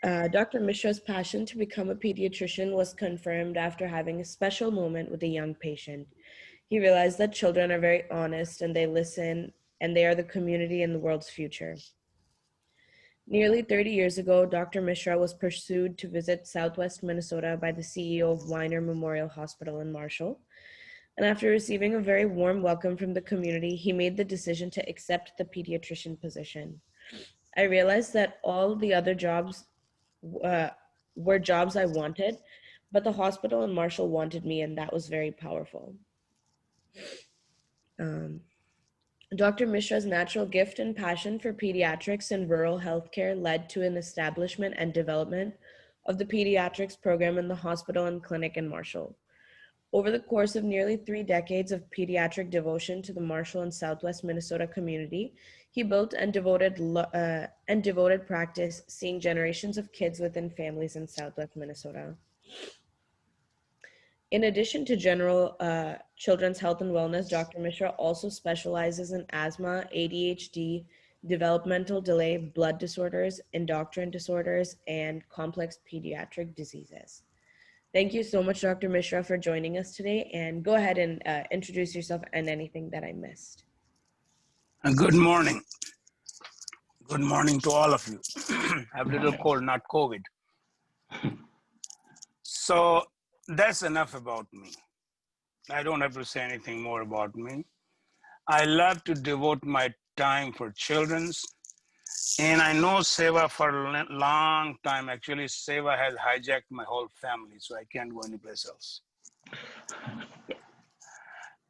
Dr. Mishra's passion to become a pediatrician was confirmed after having a special moment with a young patient. He realized that children are very honest and they listen, and they are the community and the world's future. Nearly 30 years ago, Dr. Mishra was pursued to visit Southwest Minnesota by the CEO of Weiner Memorial Hospital in Marshall. And after receiving a very warm welcome from the community, he made the decision to accept the pediatrician position. I realized that all the other jobs uh, were jobs I wanted, but the hospital in Marshall wanted me, and that was very powerful. Dr. Mishra's natural gift and passion for pediatrics and rural healthcare led to an establishment and development of the pediatrics program in the hospital and clinic in Marshall. Over the course of nearly 3 decades of pediatric devotion to the Marshall and Southwest Minnesota community, he built and devoted practice, seeing generations of kids within families in Southwest Minnesota. In addition to general children's health and wellness, Dr. Mishra also specializes in asthma, ADHD, developmental delay, blood disorders, endocrine disorders, and complex pediatric diseases. Thank you so much, Dr. Mishra, for joining us today, and go ahead and introduce yourself and anything that I missed. Good morning. Good morning to all of you. I have a little cold, not COVID. So that's enough about me. I don't have to say anything more about me. I love to devote my time for children's, and I know SEWA for a long time. Actually, SEWA has hijacked my whole family, so I can't go anyplace else.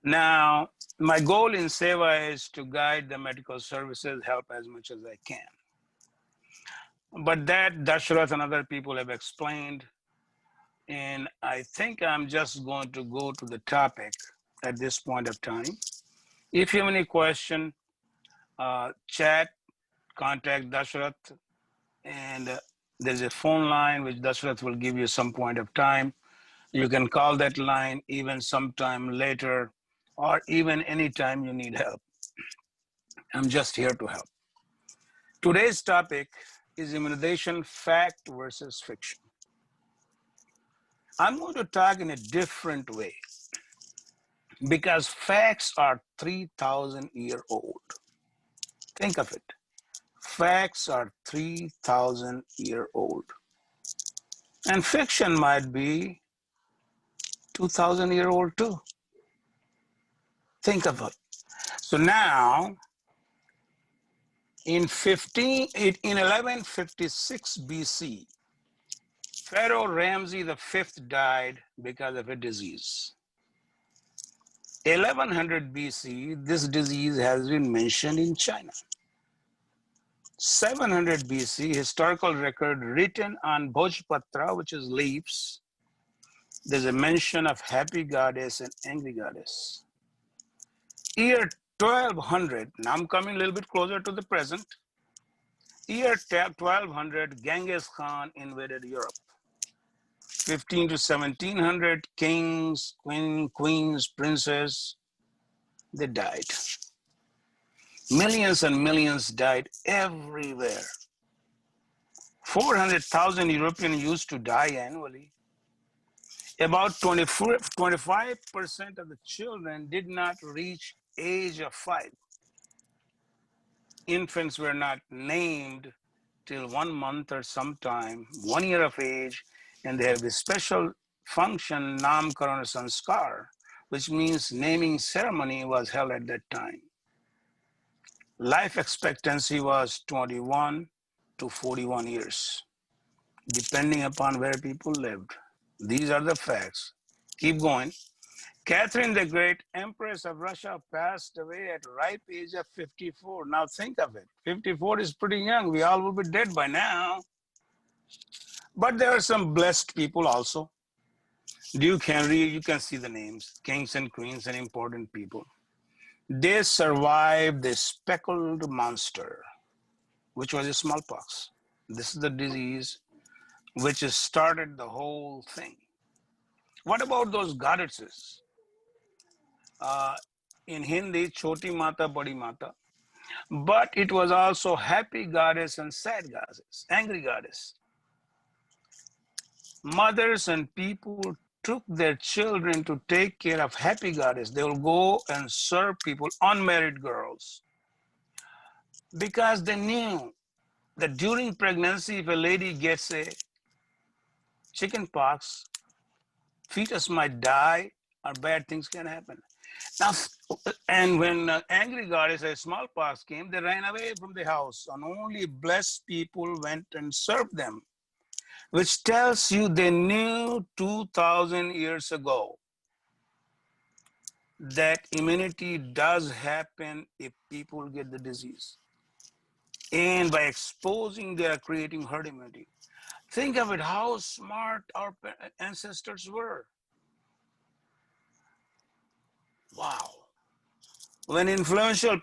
Now, my goal in SEWA is to guide the medical services, help as much as I can. But that Dashrath and other people have explained, and I think I'm just going to go to the topic at this point of time. If you have any question, chat, contact Dashrath, and there's a phone line which Dashrath will give you some point of time. You can call that line even sometime later, or even anytime you need help. I'm just here to help. Today's topic is immunization fact versus fiction. I'm going to talk in a different way because facts are 3,000 years old. Think of it. Facts are 3,000 years old. And fiction might be 2,000 years old too. Think of it. So now, in 1156 BC, Pharaoh Ramses V died because of a disease. 1100 BC, this disease has been mentioned in China. 700 BC, historical record written on Bhojpatra, which is leaves. There's a mention of happy goddess and angry goddess. Year 1200, now I'm coming a little bit closer to the present. Year 1200, Genghis Khan invaded Europe. 15 to 1700, kings, queens, princes, they died. Millions and millions died everywhere. 400,000 Europeans used to die annually. About 25% of the children did not reach age of 5. Infants were not named till 1 month or sometime, 1 year of age, and they have this special function, Namkarana Sanskar, which means naming ceremony was held at that time. Life expectancy was 21 to 41 years, depending upon where people lived. These are the facts. Keep going. Catherine the Great, Empress of Russia, passed away at ripe age of 54. Now think of it. 54 is pretty young. We all will be dead by now. But there are some blessed people also. Duke Henry, you can see the names, kings and queens and important people. They survived the speckled monster, which was a smallpox. This is the disease which has started the whole thing. What about those goddesses? In Hindi, Choti Mata, Badi Mata. But it was also happy goddess and sad goddess, angry goddess. Mothers and people took their children to take care of happy goddess. They will go and serve people, unmarried girls, because they knew that during pregnancy, if a lady gets a chickenpox, fetus might die or bad things can happen. Now, and when angry goddess, a smallpox came, they ran away from the house, and only blessed people went and served them, which tells you they knew 2,000 years ago that immunity does happen if people get the disease. And by exposing, they are creating herd immunity. Think of it, how smart our ancestors were. Wow. When influential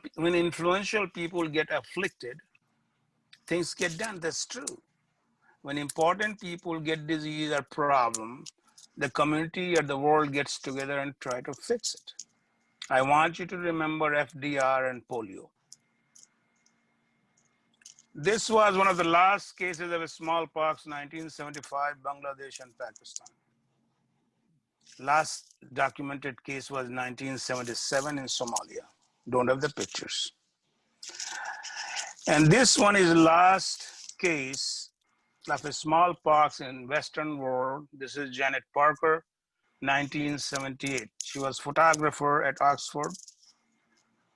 people get afflicted, things get done. That's true. When important people get disease or problem, the community or the world gets together and try to fix it. I want you to remember FDR and polio. This was one of the last cases of a smallpox, 1975, Bangladesh and Pakistan. Last documented case was 1977 in Somalia. Don't have the pictures. And this one is last case of a smallpox in Western world. This is Janet Parker, 1978. She was photographer at Oxford.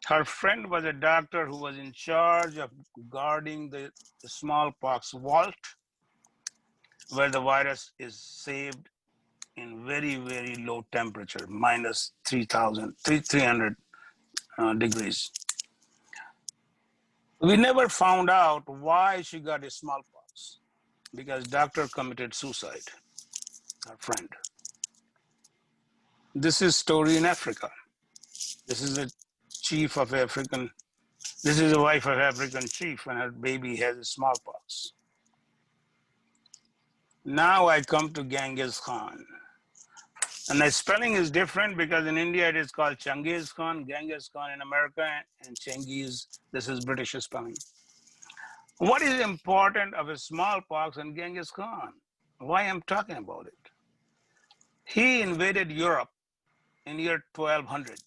Her friend was a doctor who was in charge of guarding the smallpox vault, where the virus is saved in very, very low temperature, minus 300 degrees. We never found out why she got a smallpox, because doctor committed suicide, her friend. This is story in Africa. This is a chief of African, this is a wife of African chief and her baby has a smallpox. Now I come to Genghis Khan. And the spelling is different because in India it is called Genghis Khan in America, and Chengiz, this is British spelling. What is important of a smallpox and Genghis Khan? Why I'm talking about it? He invaded Europe in year 1200.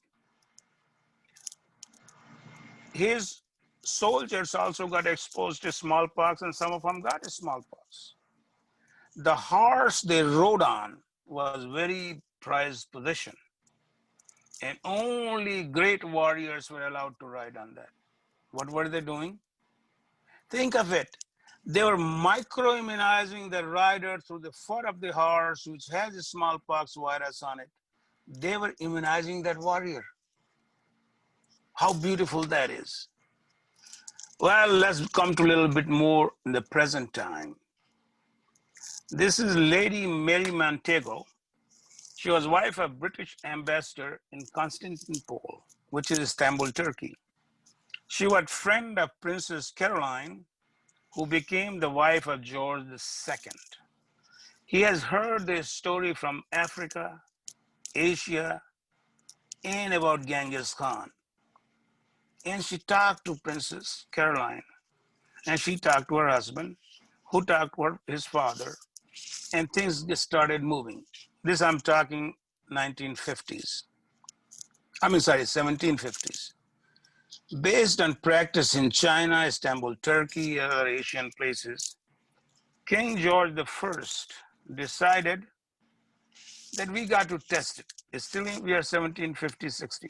His soldiers also got exposed to smallpox, and some of them got a smallpox. The horse they rode on was very prized possession, and only great warriors were allowed to ride on that. What were they doing? Think of it. They were micro-immunizing the rider through the foot of the horse, which has a smallpox virus on it. They were immunizing that warrior. How beautiful that is. Well, let's come to a little bit more in the present time. This is Lady Mary Montego. She was wife of British ambassador in Constantinople, which is Istanbul, Turkey. She was friend of Princess Caroline, who became the wife of George II. He has heard this story from Africa, Asia, and about Genghis Khan. And she talked to Princess Caroline, and she talked to her husband, who talked to his father, and things just started moving. This I'm talking 1950s. 1750s. Based on practice in China, Istanbul, Turkey, and other Asian places, King George I decided that we got to test it. It's still, we are 1750s, 60s,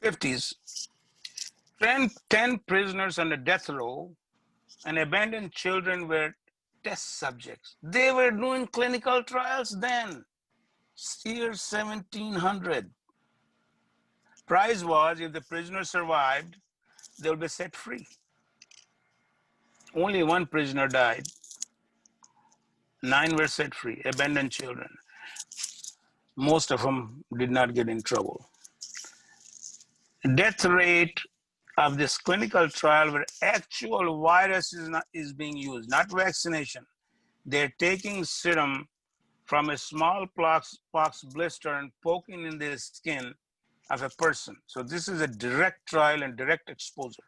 50s. 10 prisoners on a death row and abandoned children were test subjects. They were doing clinical trials then, year 1700. Prize was, if the prisoner survived, they'll be set free. Only one prisoner died. 9 were set free, abandoned children. Most of them did not get in trouble. Death rate of this clinical trial where actual virus is being used, not vaccination. They're taking serum from a smallpox blister and poking in the skin of a person. So this is a direct trial and direct exposure.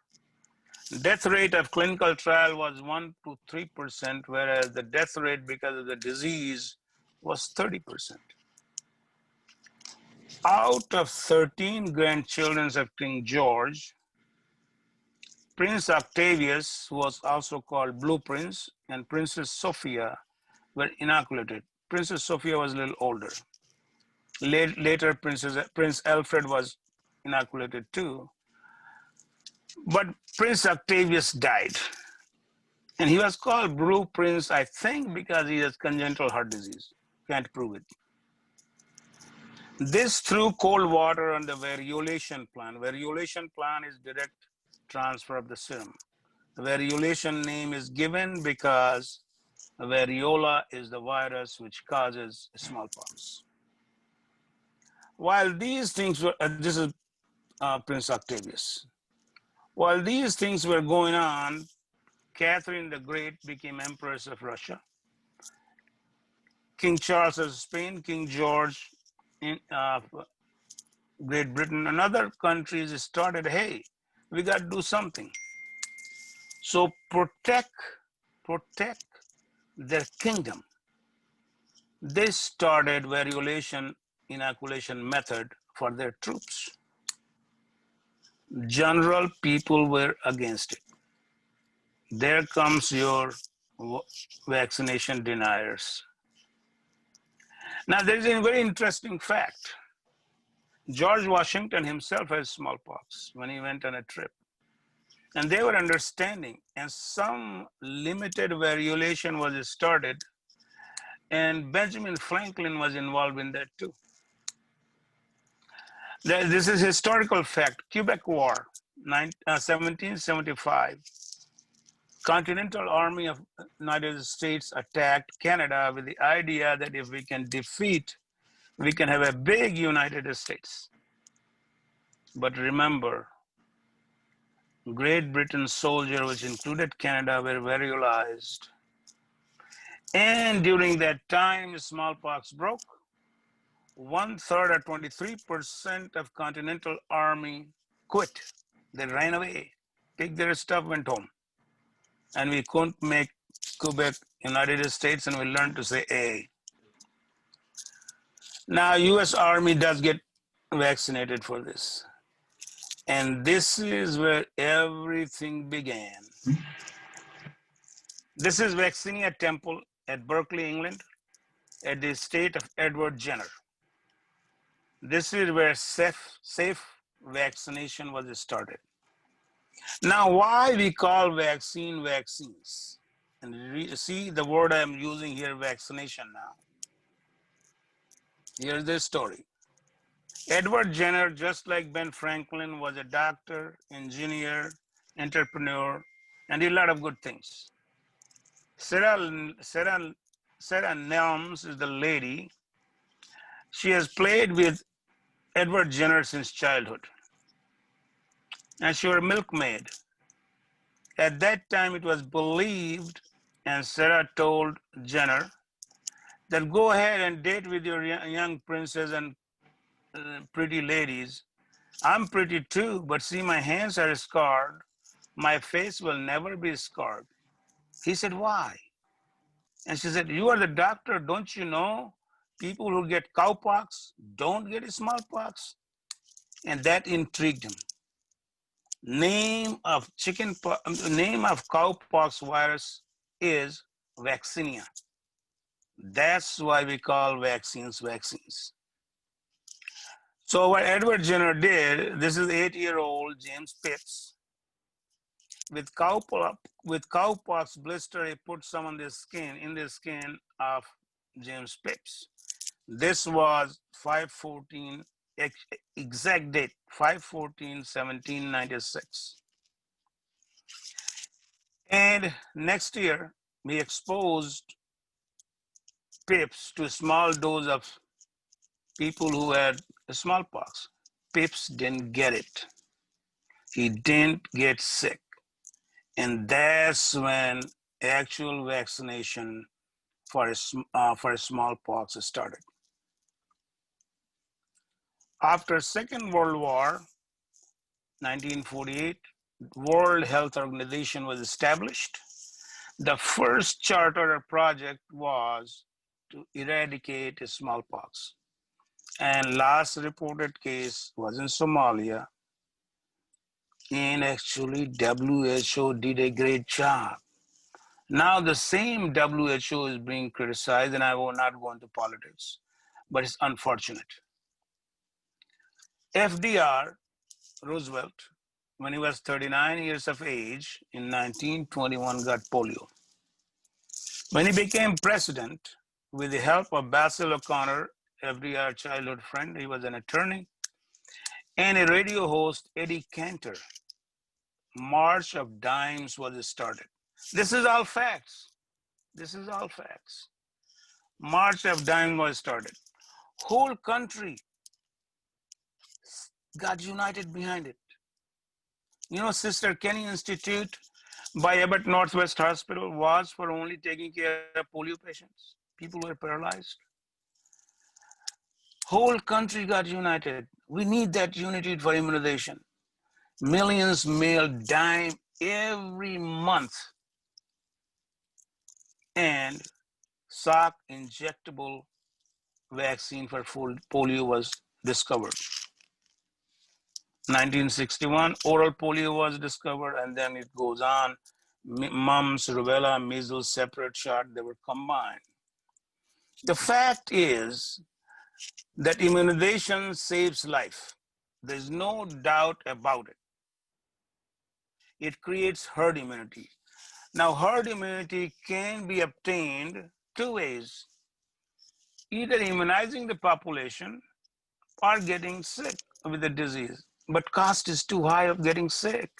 Death rate of clinical trial was 1 to 3%, whereas the death rate because of the disease was 30%. Out of 13 grandchildren of King George, Prince Octavius, who was also called Blue Prince, and Princess Sophia were inoculated. Princess Sophia was a little older. Later, Prince Alfred was inoculated too. But Prince Octavius died. And he was called Blue Prince, I think, because he has congenital heart disease. Can't prove it. This threw cold water on the variolation plan. Variolation plan is direct transfer of the serum. The variolation name is given because variola is the virus which causes smallpox. While these things were, this is Prince Octavius. While these things were going on, Catherine the Great became Empress of Russia. King Charles of Spain, King George in Great Britain, and other countries started, hey, we got to do something. So protect their kingdom. They started variolation inoculation method for their troops. General people were against it. There comes your vaccination deniers. Now there is a very interesting fact. George Washington himself has smallpox when he went on a trip. And they were understanding, and some limited variolation was started, and Benjamin Franklin was involved in that too. This is historical fact. Quebec War, 1775. Continental Army of United States attacked Canada with the idea that if we can defeat, we can have a big United States. But remember, Great Britain's soldiers, which included Canada, were variolized. And during that time, smallpox broke. 1/3 or 23% of Continental Army quit. They ran away, picked their stuff, went home. And we couldn't make Quebec United States, and we learned to say A. Now, US Army does get vaccinated for this. And this is where everything began. This is Vaccinia Temple at Berkeley, England, at the estate of Edward Jenner. This is where safe vaccination was started. Now, why we call vaccine vaccines? And see the word I'm using here, vaccination now. Here's the story. Edward Jenner, just like Ben Franklin, was a doctor, engineer, entrepreneur, and did a lot of good things. Sarah Nelms is the lady. She has played with Edward Jenner since childhood. And she was a milkmaid. At that time, it was believed, and Sarah told Jenner, that go ahead and date with your young princess and pretty ladies. I'm pretty too, but see, my hands are scarred. My face will never be scarred. He said, why? And she said, you are the doctor, don't you know? People who get cowpox don't get smallpox. And that intrigued him. Name of cowpox virus is vaccinia. That's why we call vaccines vaccines. So what Edward Jenner did, this is 8-year-old James Pitts. With cowpox blister, he put some on the skin of James Pitts. This was 5/14, exact date, 5/14/1796. And next year, we exposed Pips to a small dose of people who had smallpox. Pips didn't get it. He didn't get sick. And that's when actual vaccination for smallpox started. After Second World War, 1948, World Health Organization was established. The first charter or project was to eradicate smallpox. And last reported case was in Somalia. And actually, WHO did a great job. Now the same WHO is being criticized, and I will not go into politics, but it's unfortunate. FDR, Roosevelt, when he was 39 years of age in 1921, got polio. When he became president, with the help of Basil O'Connor, FDR childhood friend, he was an attorney, and a radio host, Eddie Cantor, March of Dimes was started. This is all facts. This is all facts. March of Dimes was started. Whole country got united behind it. You know, Sister Kenny Institute by Abbott Northwest Hospital was for only taking care of polio patients. People were paralyzed. Whole country got united. We need that unity for immunization. Millions mail dime every month, and Salk injectable vaccine for polio was discovered. 1961, oral polio was discovered, and then it goes on. Mumps, rubella, measles, separate shot, they were combined. The fact is that immunization saves life. There's no doubt about it. It creates herd immunity. Now, herd immunity can be obtained two ways: either immunizing the population or getting sick with the disease. But cost is too high of getting sick.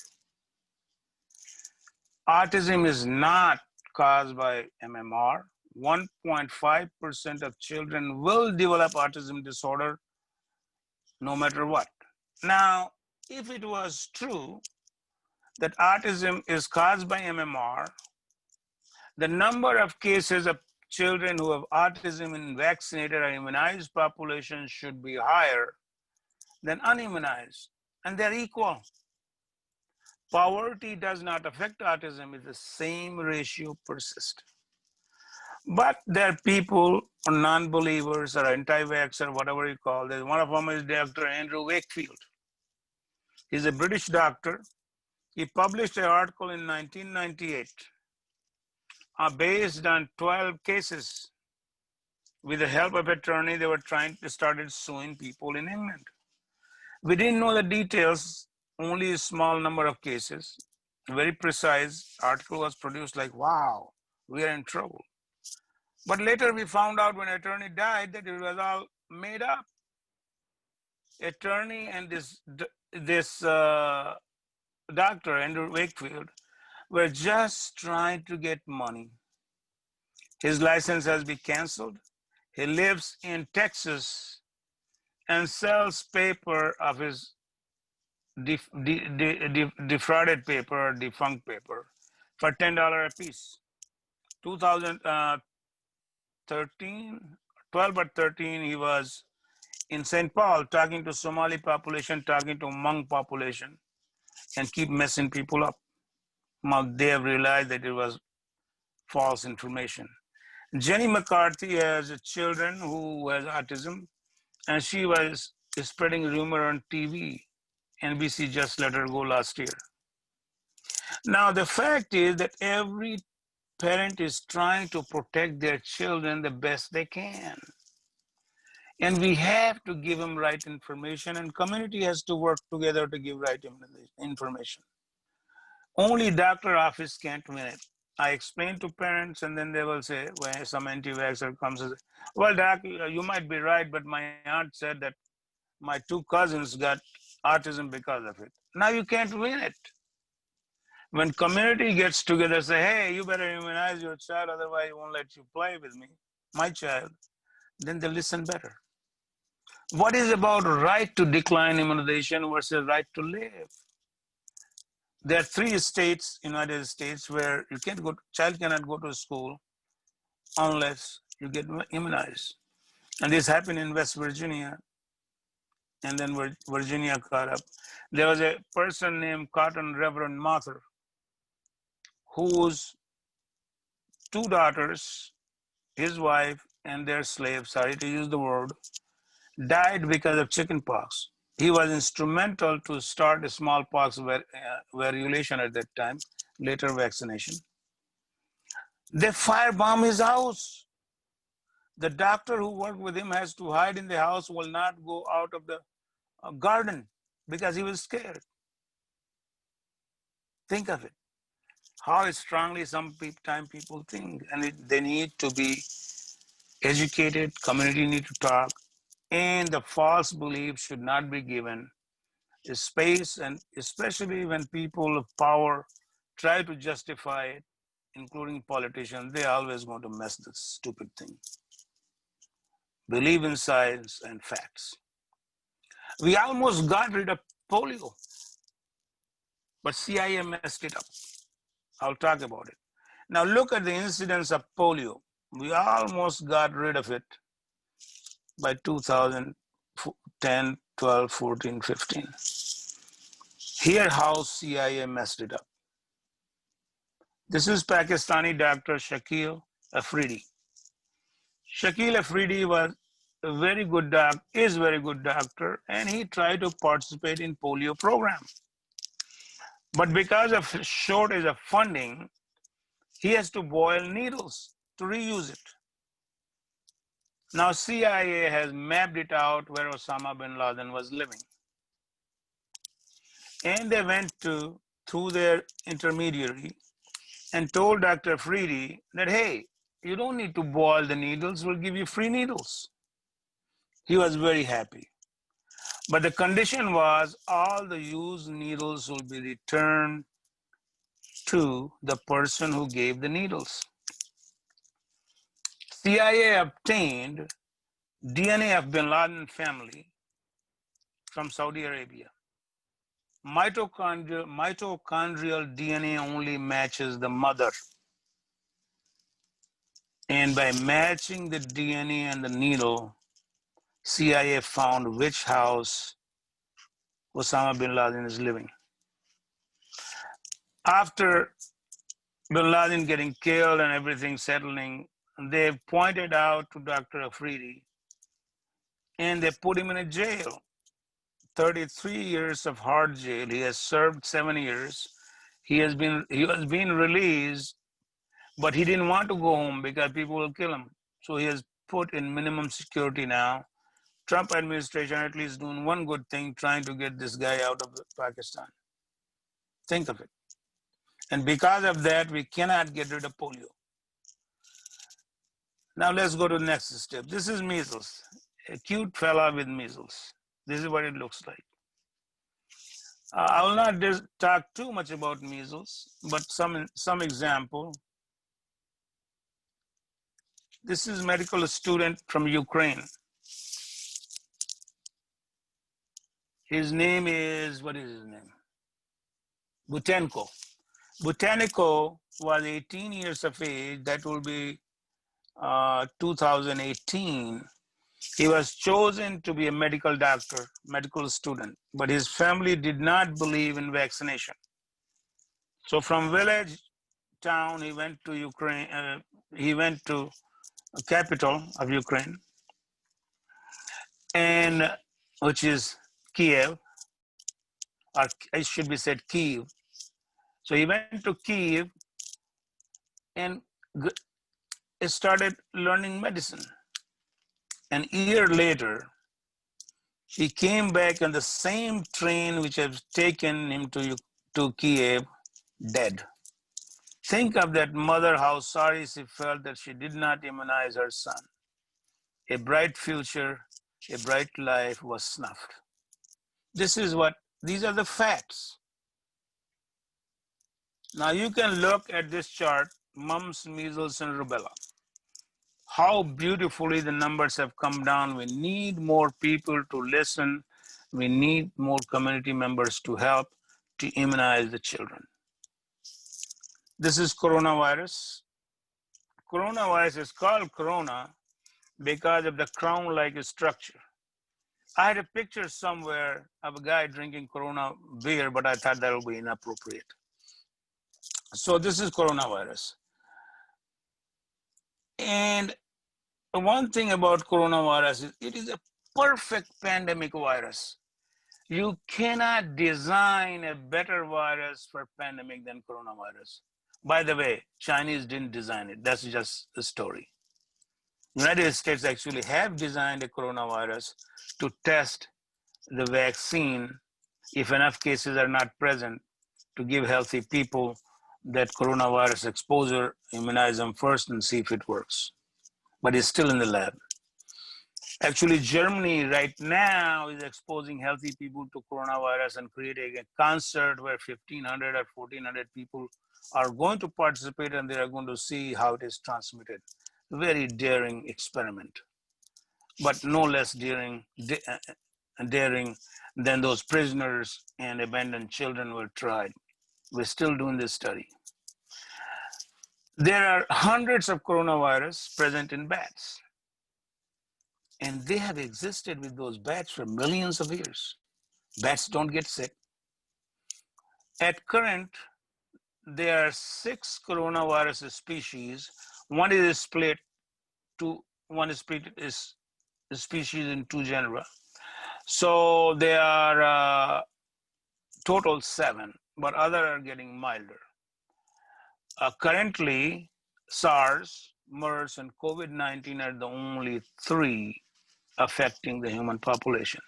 Autism is not caused by MMR. 1.5% of children will develop autism disorder no matter what. Now, if it was true that autism is caused by MMR, the number of cases of children who have autism in vaccinated or immunized populations should be higher than unimmunized, and they're equal. Poverty does not affect autism if the same ratio persists. But there are people or non-believers or anti-vax or whatever you call it. One of them is Dr. Andrew Wakefield. He's a British doctor. He published an article in 1998 based on 12 cases. With the help of attorney, they were started suing people in England. We didn't know the details, only a small number of cases. A very precise article was produced like, wow, we are in trouble. But later we found out when attorney died that it was all made up. Attorney and this doctor, Andrew Wakefield, were just trying to get money. His license has been canceled. He lives in Texas and sells paper of his defrauded paper or defunct paper for $10 a piece. 2013, 12 or 13, he was in St. Paul talking to Somali population, talking to Hmong population, and keep messing people up. Now they have realized that it was false information. Jenny McCarthy has children who has autism, and she was spreading rumor on TV. NBC just let her go last year. Now the fact is that every parent is trying to protect their children the best they can. And we have to give them right information, and community has to work together to give right information. Only doctor office can't win it. I explain to parents, and then they will say, when some anti-vaxxer comes and says, well, doc, you might be right, but my aunt said that my two cousins got autism because of it. Now you can't win it. When community gets together, say, hey, you better immunize your child, otherwise I won't let you play with me, my child, then they listen better. What is about right to decline immunization versus right to live? There are 3 states, United States, where you can't go, child cannot go to school unless you get immunized. And this happened in West Virginia, and then Virginia caught up. There was a person named Cotton Reverend Mather, whose two daughters, his wife, and their slave, sorry to use the word, died because of chickenpox. He was instrumental to start a smallpox variolation at that time, later vaccination. They firebomb his house. The doctor who worked with him has to hide in the house, will not go out of the garden because he was scared. Think of it. How strongly sometimes people think, and they need to be educated, community need to talk, and the false belief should not be given a space, and especially when people of power try to justify it, including politicians, they always want to mess this stupid thing. Believe in science and facts. We almost got rid of polio, but CIA messed it up. I'll talk about it. Now look at the incidence of polio. We almost got rid of it by 2010, 12, 14, 15. Here how CIA messed it up. This is Pakistani doctor Shakil Afridi. Shakil Afridi was a very good doctor, is very good doctor, and he tried to participate in polio program. But because of shortage of funding, he has to boil needles to reuse it. Now CIA has mapped it out where Osama bin Laden was living. And they went through their intermediary and told Dr. Afridi that, hey, you don't need to boil the needles, we'll give you free needles. He was very happy. But the condition was all the used needles will be returned to the person who gave the needles. CIA obtained DNA of bin Laden family from Saudi Arabia. Mitochondrial DNA only matches the mother. And by matching the DNA and the needle, CIA found which house Osama bin Laden is living. After bin Laden getting killed and everything settling, they pointed out to Dr. Afridi and they put him in a jail. 33 years of hard jail. He has served 7 years. He was being released, but he didn't want to go home because people will kill him. So he is put in minimum security now. Trump administration at least doing one good thing, trying to get this guy out of Pakistan. Think of it. And because of that, we cannot get rid of polio. Now let's go to the next step. This is measles, a cute fella with measles. This is what it looks like. I will not talk too much about measles, but some example. This is a medical student from Ukraine. His name is, what is his name? Butenko. Butenko was 18 years of age. That will be 2018. He was chosen to be a medical doctor, medical student, but his family did not believe in vaccination. So from village town, he went to Ukraine. He went to the capital of Ukraine, and which is Kiev, or it should be said Kiev. So he went to Kiev and started learning medicine. An year later, he came back on the same train which had taken him to Kiev, dead. Think of that mother, how sorry she felt that she did not immunize her son. A bright future, a bright life was snuffed. These are the facts. Now you can look at this chart, mumps, measles, and rubella. How beautifully the numbers have come down. We need more people to listen. We need more community members to help to immunize the children. This is coronavirus. Coronavirus is called corona because of the crown-like structure. I had a picture somewhere of a guy drinking Corona beer, but I thought that would be inappropriate. So this is coronavirus. And one thing about coronavirus is it is a perfect pandemic virus. You cannot design a better virus for pandemic than coronavirus. By the way, Chinese didn't design it. That's just a story. United States actually have designed a coronavirus to test the vaccine if enough cases are not present to give healthy people that coronavirus exposure, immunize them first and see if it works. But it's still in the lab. Actually, Germany right now is exposing healthy people to coronavirus and creating a concert where 1,500 or 1,400 people are going to participate and they are going to see how it is transmitted. Very daring experiment, but no less daring than those prisoners and abandoned children were tried. We're still doing this study. There are hundreds of coronavirus present in bats. And they have existed with those bats for millions of years. Bats don't get sick. At current, there are 6 coronavirus species. One is split is species in 2 genera. So they are total 7, but other are getting milder. Currently, SARS, MERS, and COVID-19 are the only 3 affecting the human population.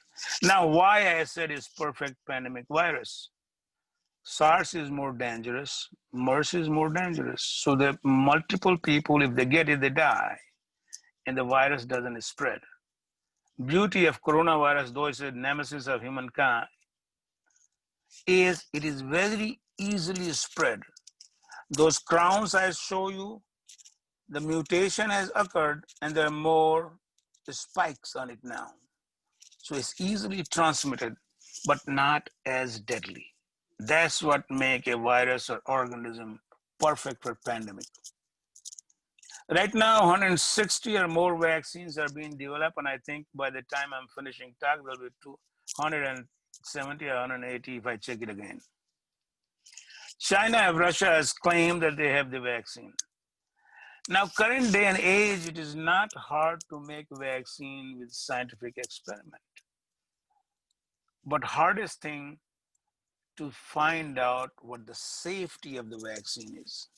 Now, why I said it's perfect pandemic virus. SARS is more dangerous, MERS is more dangerous. So the multiple people, if they get it, they die, and the virus doesn't spread. Beauty of coronavirus, though it's a nemesis of humankind, is it is very easily spread. Those crowns I show you, the mutation has occurred and there are more spikes on it now. So it's easily transmitted, but not as deadly. That's what makes a virus or organism perfect for pandemic. Right now, 160 or more vaccines are being developed, and I think by the time I'm finishing talk, there'll be 270 or 180 if I check it again. China and Russia has claimed that they have the vaccine. Now, current day and age, it is not hard to make vaccine with scientific experiment. But hardest thing to find out what the safety of the vaccine is.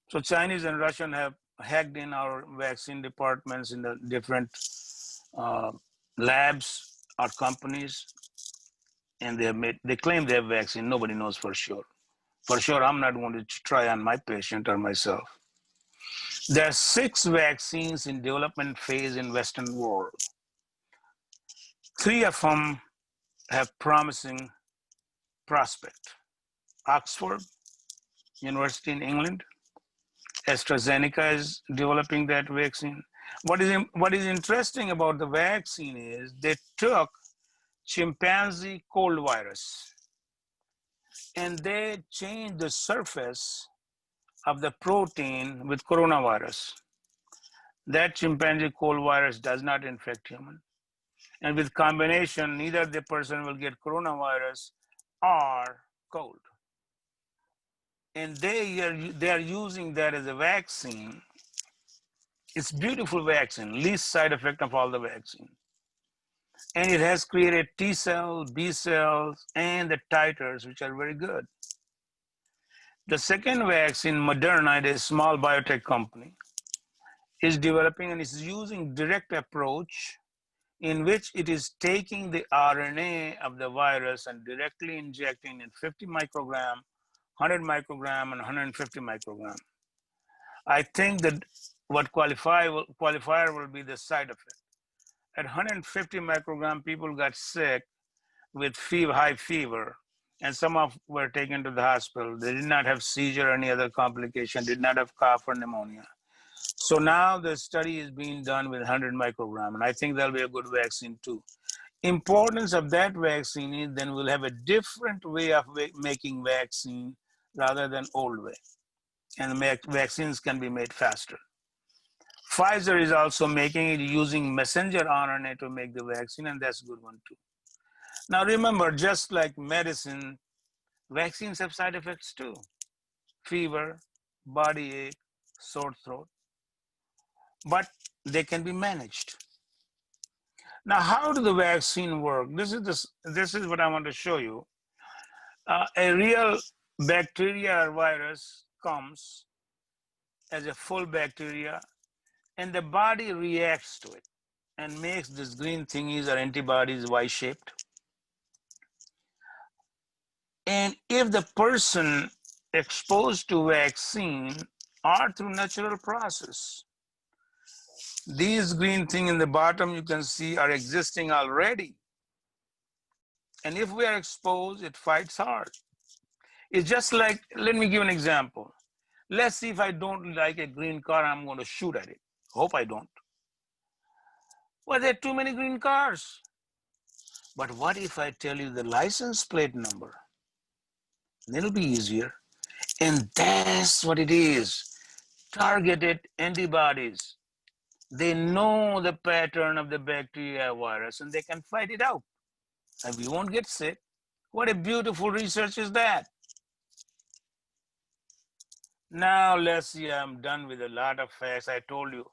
So Chinese and Russian have hacked in our vaccine departments in the different labs or companies, and they claim they have vaccine. Nobody knows for sure. For sure, I'm not going to try on my patient or myself. There are 6 vaccines in development phase in Western world. 3 of them have promising prospect. Oxford University in England, AstraZeneca is developing that vaccine. What is interesting about the vaccine is they took chimpanzee cold virus and they changed the surface of the protein with coronavirus. That chimpanzee cold virus does not infect human. And with combination, neither the person will get coronavirus or cold. And they are using that as a vaccine. It's beautiful vaccine, least side effect of all the vaccine. And it has created T cells, B cells, and the titers, which are very good. The second vaccine, Moderna, a small biotech company, is developing and is using direct approach in which it is taking the RNA of the virus and directly injecting in 50 microgram, 100 microgram, and 150 microgram. I think that what qualifier will be the side effect. At 150 microgram, people got sick with fever, high fever, and some of were taken to the hospital. They did not have seizure or any other complication, did not have cough or pneumonia. So now the study is being done with 100 microgram, and I think that'll be a good vaccine too. Importance of that vaccine is then we'll have a different way of making vaccine rather than old way, and vaccines can be made faster. Pfizer is also making it using messenger RNA to make the vaccine, and that's a good one too. Now remember, just like medicine, vaccines have side effects too. Fever, body ache, sore throat, but they can be managed. Now, how does the vaccine work? This is what I want to show you. A real bacteria or virus comes as a full bacteria, and the body reacts to it and makes these green thingies or antibodies Y-shaped. And if the person exposed to vaccine are through natural process, these green things in the bottom you can see are existing already. And if we are exposed, it fights hard. It's just like, let me give an example. Let's see if I don't like a green car, I'm going to shoot at it. Hope I don't. Well, there are too many green cars. But what if I tell you the license plate number? It'll be easier. And that's what it is. Targeted antibodies. They know the pattern of the bacteria virus and they can fight it out. And we won't get sick. What a beautiful research is that. Now let's see, I'm done with a lot of facts. I told you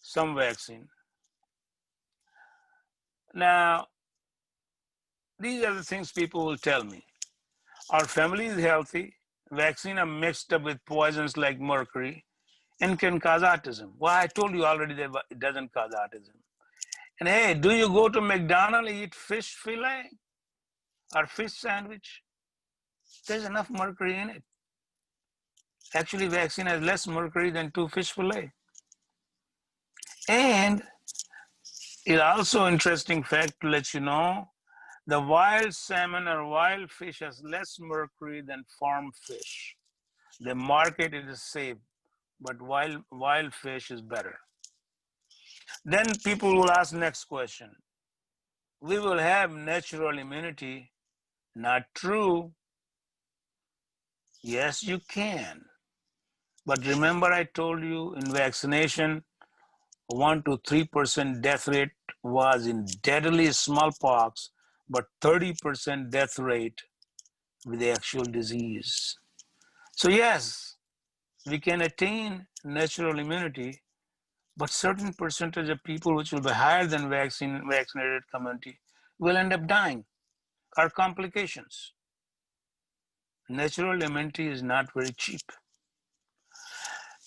some vaccine. Now, these are the things people will tell me. Our family is healthy. Vaccine are mixed up with poisons like mercury and can cause autism. Well, I told you already that it doesn't cause autism. And hey, do you go to McDonald's and eat fish fillet or fish sandwich? There's enough mercury in it. Actually, vaccine has less mercury than 2 fish fillet. And it's also interesting fact to let you know, the wild salmon or wild fish has less mercury than farm fish. The market is safe, but wild fish is better. Then people will ask next question. We will have natural immunity. Not true. Yes, you can. But remember I told you in vaccination, 1 to 3% death rate was in deadly smallpox, but 30% death rate with the actual disease. So yes, we can attain natural immunity, but certain percentage of people which will be higher than vaccinated community will end up dying or complications. Natural immunity is not very cheap.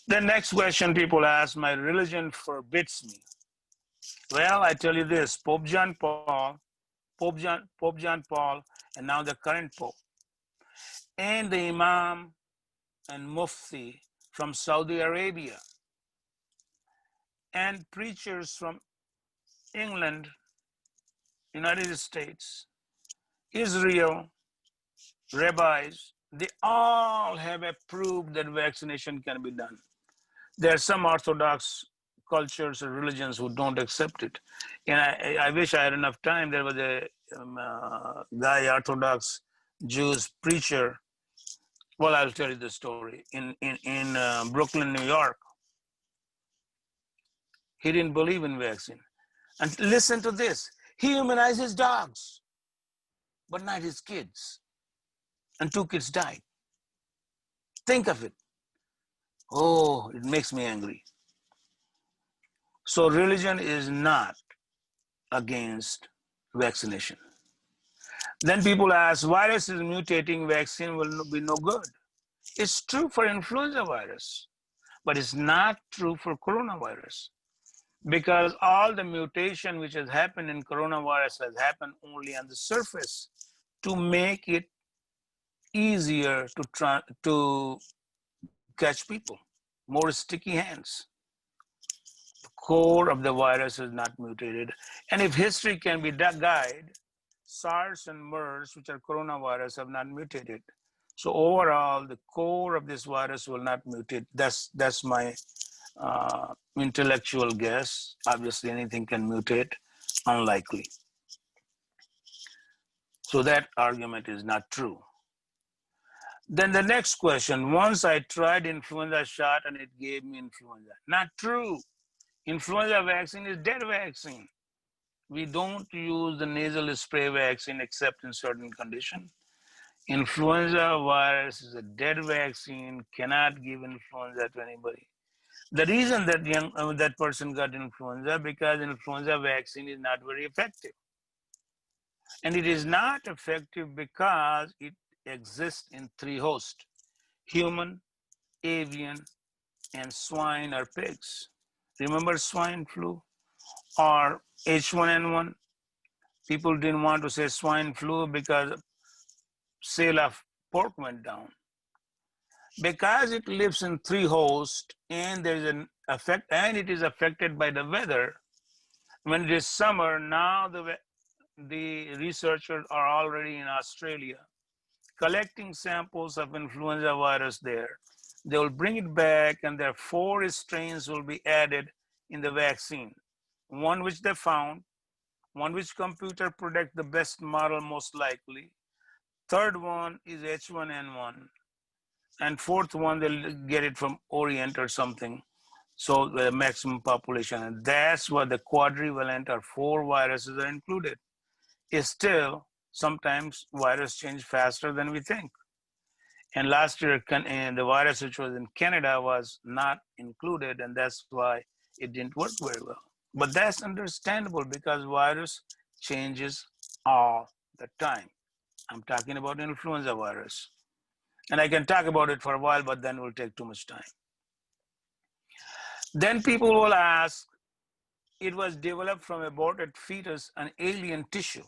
The next question people ask, my religion forbids me. Well, I tell you this, Pope John Paul, and now the current Pope, and the Imam and Mufti from Saudi Arabia, and preachers from England, United States, Israel, rabbis, they all have approved that vaccination can be done. There are some Orthodox cultures or religions who don't accept it. And I wish I had enough time. There was a guy, Orthodox Jews preacher. Well, I'll tell you the story. In Brooklyn, New York, he didn't believe in vaccine. And listen to this. He immunizes dogs, but not his kids. And 2 kids died. Think of it. Oh, it makes me angry. So religion is not against vaccination. Then people ask, virus is mutating, vaccine will be no good. It's true for influenza virus, but it's not true for coronavirus, because all the mutation which has happened in coronavirus has happened only on the surface to make it easier to catch people, more sticky hands. The core of the virus is not mutated. And if history can be that guide, SARS and MERS, which are coronavirus, have not mutated. So overall, the core of this virus will not mutate. That's my intellectual guess. Obviously, anything can mutate, unlikely. So that argument is not true. Then the next question, once I tried influenza shot and it gave me influenza. Not true. Influenza vaccine is dead vaccine. We don't use the nasal spray vaccine except in certain conditions. Influenza virus is a dead vaccine, cannot give influenza to anybody. The reason that that person got influenza because influenza vaccine is not very effective. And it is not effective because it exists in three hosts: human, avian, and swine or pigs. Remember swine flu or H1N1? People didn't want to say swine flu because sale of pork went down. Because it lives in three hosts and there's an effect, and it is affected by the weather. When it is summer, now the researchers are already in Australia collecting samples of influenza virus there. They will bring it back and their 4 strains will be added in the vaccine. One which they found, one which computer predict the best model most likely. Third one is H1N1. And fourth one, they'll get it from Orient or something. So the maximum population. And that's why the quadrivalent or 4 viruses are included. Is still, sometimes virus change faster than we think. And last year, the virus which was in Canada was not included, and that's why it didn't work very well. But that's understandable because virus changes all the time. I'm talking about influenza virus. And I can talk about it for a while, but then it will take too much time. Then people will ask, it was developed from aborted fetus and alien tissue.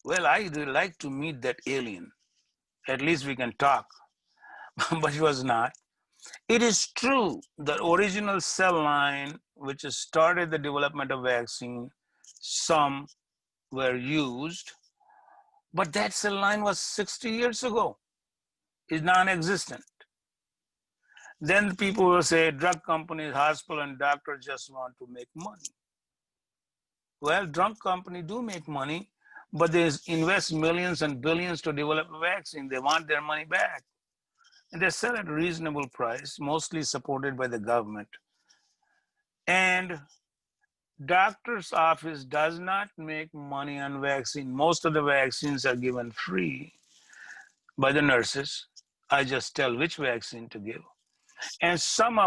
Well, I really like to meet that alien. At least we can talk, but it was not. It is true the original cell line, which started the development of vaccine, some were used, but that cell line was 60 years ago, is non-existent. Then people will say drug companies, hospital, and doctors just want to make money. Well, drug companies do make money, but they invest millions and billions to develop a vaccine. They want their money back. And they sell at a reasonable price, mostly supported by the government. And doctor's office does not make money on vaccine. Most of the vaccines are given free by the nurses. I just tell which vaccine to give. And some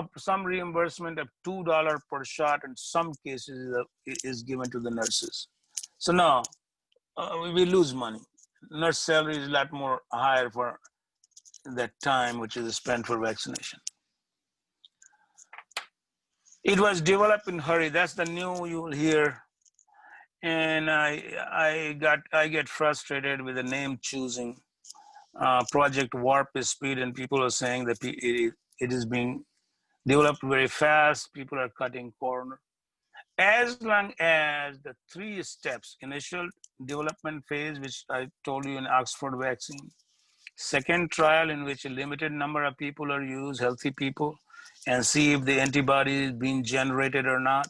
reimbursement of $2 per shot in some cases is given to the nurses. So no, we lose money. Nurse salary is a lot more higher for that time which is spent for vaccination. It was developed in hurry. That's the new you will hear. And I get frustrated with the name choosing. Project Warp Speed, and people are saying that it is being developed very fast. People are cutting corner. As long as the 3 steps, initial development phase, which I told you in Oxford vaccine, second trial in which a limited number of people are used, healthy people, and see if the antibody is being generated or not.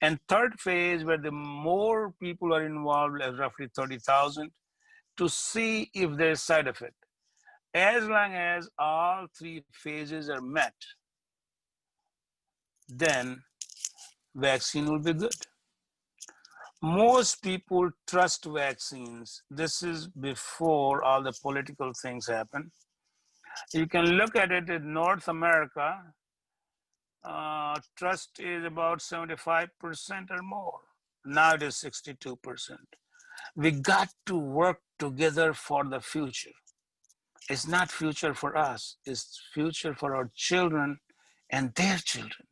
And third phase where the more people are involved, roughly 30,000, to see if there's side effect. As long as all 3 phases are met, then vaccine will be good. Most people trust vaccines. This is before all the political things happen. You can look at it in North America, trust is about 75% or more. Now it is 62%. We got to work together for the future. It's not future for us, it's future for our children and their children.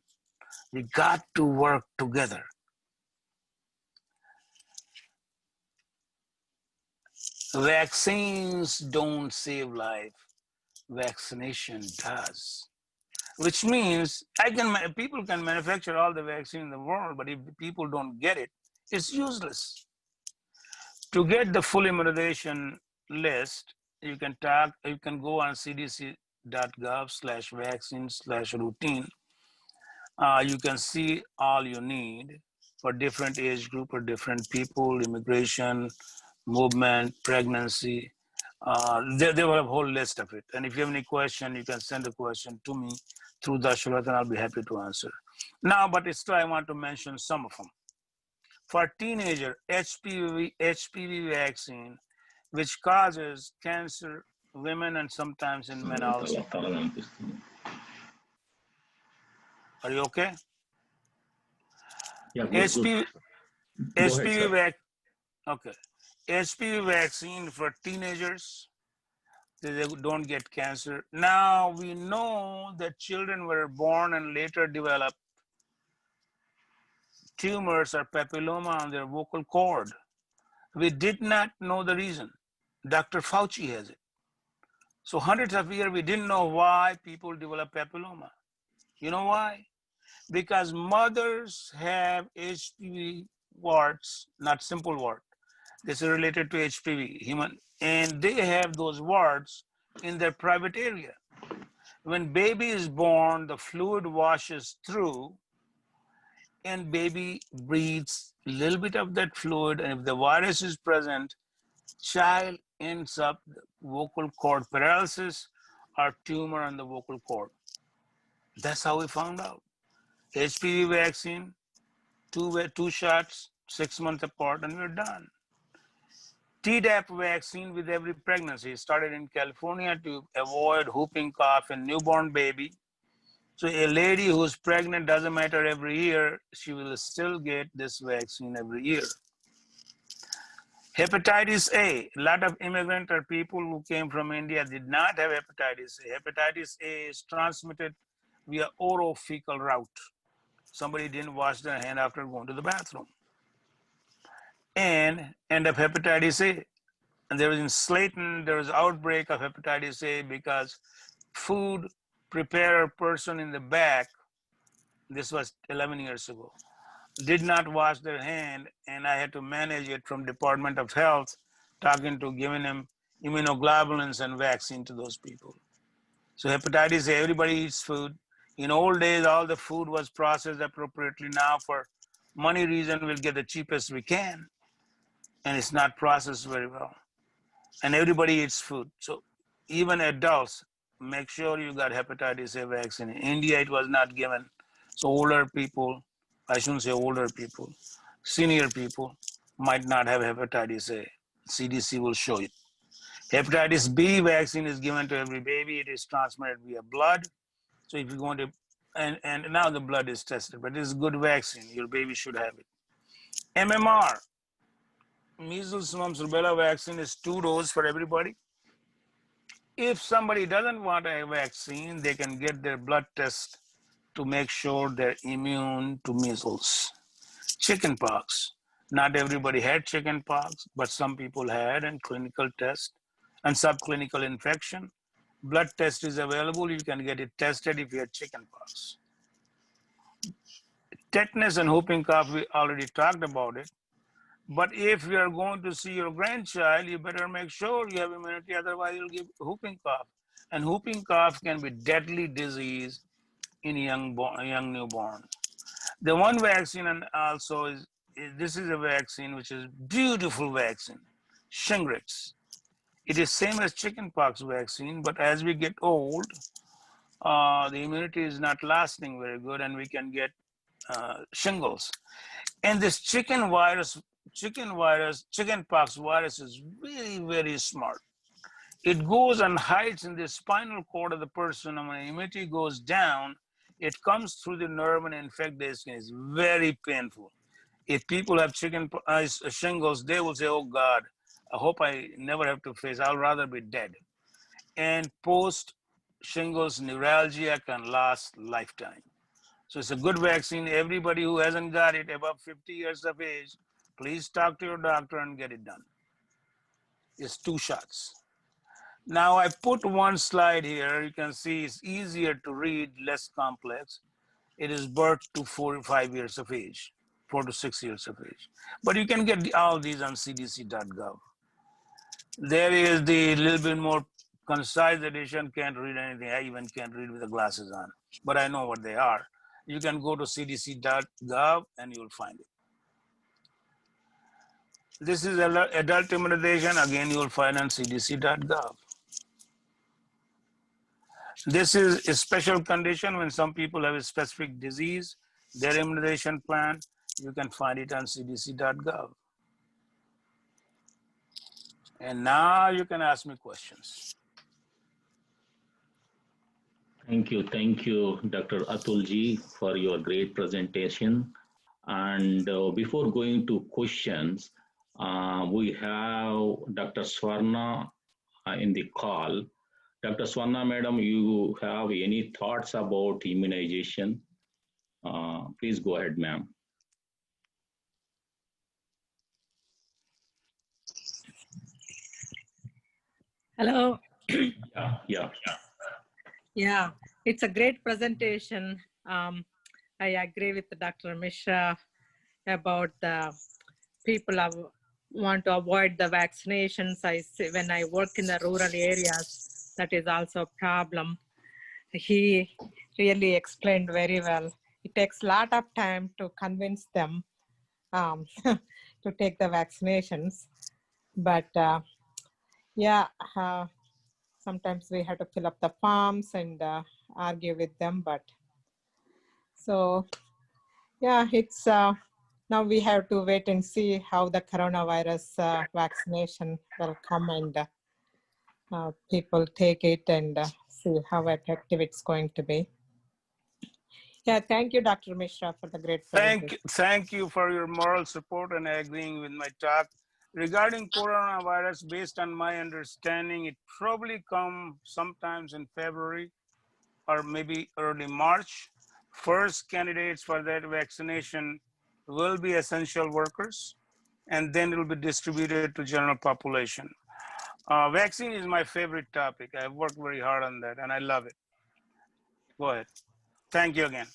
We got to work together. Vaccines don't save life. Vaccination does. Which means people can manufacture all the vaccine in the world, but if people don't get it, it's useless. To get the full immunization list, you can go on cdc.gov/vaccine/routine. You can see all you need for different age group or different people, immigration, movement, pregnancy. They will have a whole list of it. And if you have any question, you can send a question to me through Dasharat and I'll be happy to answer. Now, but still I want to mention some of them. For teenager, HPV vaccine, which causes cancer, women and sometimes in men also. Are you okay? Yeah, good, HPV, Go ahead, sir. Okay. HPV vaccine for teenagers, they don't get cancer. Now we know that children were born and later develop tumors or papilloma on their vocal cord. We did not know the reason. Dr. Fauci has it. So hundreds of years, we didn't know why people develop papilloma. You know why? Because mothers have HPV warts, not simple wart. This is related to HPV, human, and they have those warts in their private area. When baby is born, the fluid washes through and baby breathes a little bit of that fluid. And if the virus is present, child ends up vocal cord paralysis or tumor on the vocal cord. That's how we found out. HPV vaccine, two shots, 6 months apart, and we're done. Tdap vaccine with every pregnancy started in California to avoid whooping cough in newborn baby. So a lady who's pregnant, doesn't matter every year, she will still get this vaccine every year. Hepatitis A, a lot of immigrant or people who came from India did not have hepatitis A. Hepatitis A is transmitted via orophycal route. Somebody didn't wash their hand after going to the bathroom. And end of hepatitis A. And there was in Slayton, there was outbreak of hepatitis A because food preparer person in the back, this was 11 years ago, did not wash their hand, and I had to manage it from Department of Health, giving them immunoglobulins and vaccine to those people. So hepatitis A, everybody eats food. In old days, all the food was processed appropriately. Now for money reason, we'll get the cheapest we can, and it's not processed very well. And everybody eats food. So even adults, make sure you got hepatitis A vaccine. In India, it was not given. So older people, I shouldn't say older people, senior people might not have hepatitis A. CDC will show it. Hepatitis B vaccine is given to every baby. It is transmitted via blood. So if you're going to, and now the blood is tested, but it's a good vaccine. Your baby should have it. MMR, measles, mumps, rubella vaccine is 2 doses for everybody. If somebody doesn't want a vaccine, they can get their blood test to make sure they're immune to measles. Chickenpox. Not everybody had chickenpox, but some people had, and clinical test and subclinical infection. Blood test is available. You can get it tested if you had chickenpox. Tetanus and whooping cough, we already talked about it. But if you are going to see your grandchild, you better make sure you have immunity, otherwise you'll give whooping cough. And whooping cough can be deadly disease in young newborn. The one vaccine and also is this is a vaccine which is beautiful vaccine, Shingrix. It is same as chickenpox vaccine, but as we get old, the immunity is not lasting very good, and we can get shingles. And this chickenpox virus is very, very smart. It goes and hides in the spinal cord of the person, and when immunity goes down, it comes through the nerve and infect their skin. It's very painful. If people have shingles, they will say, oh God, I hope I never have to face, I'll rather be dead. And post shingles neuralgia can last lifetime. So it's a good vaccine. Everybody who hasn't got it above 50 years of age, please talk to your doctor and get it done. It's 2 shots. Now I put one slide here. You can see it's easier to read, less complex. It is birth to 4 or 5 years of age, 4 to 6 years of age. But you can get all these on cdc.gov. There is the little bit more concise edition. Can't read anything. I even can't read with the glasses on, but I know what they are. You can go to cdc.gov and you'll find it. This is adult immunization. Again, you will find on cdc.gov. This is a special condition when some people have a specific disease, their immunization plan, you can find it on cdc.gov. And now you can ask me questions. Thank you, Dr. Atulji, for your great presentation. And before going to questions, we have Dr. Swarna in the call. Dr. Swarna, madam, you have any thoughts about immunization? Please go ahead, ma'am. Hello. Yeah. It's a great presentation. I agree with Dr. Mishra about the people want to avoid the vaccinations. I see when I work in the rural areas, that is also a problem. He really explained very well. It takes a lot of time to convince them to take the vaccinations. But sometimes we have to fill up the forms and argue with them. But so, yeah, it's now we have to wait and see how the coronavirus vaccination will come and people take it and see how effective it's going to be. Yeah, thank you, Dr. Mishra, for the great presentation. Thank you for your moral support and agreeing with my talk. Regarding coronavirus, based on my understanding, it probably comes sometimes in February or maybe early March. First candidates for that vaccination will be essential workers, and then it will be distributed to general population. Vaccine is my favorite topic. I've worked very hard on that and I love it. Go ahead. Thank you again.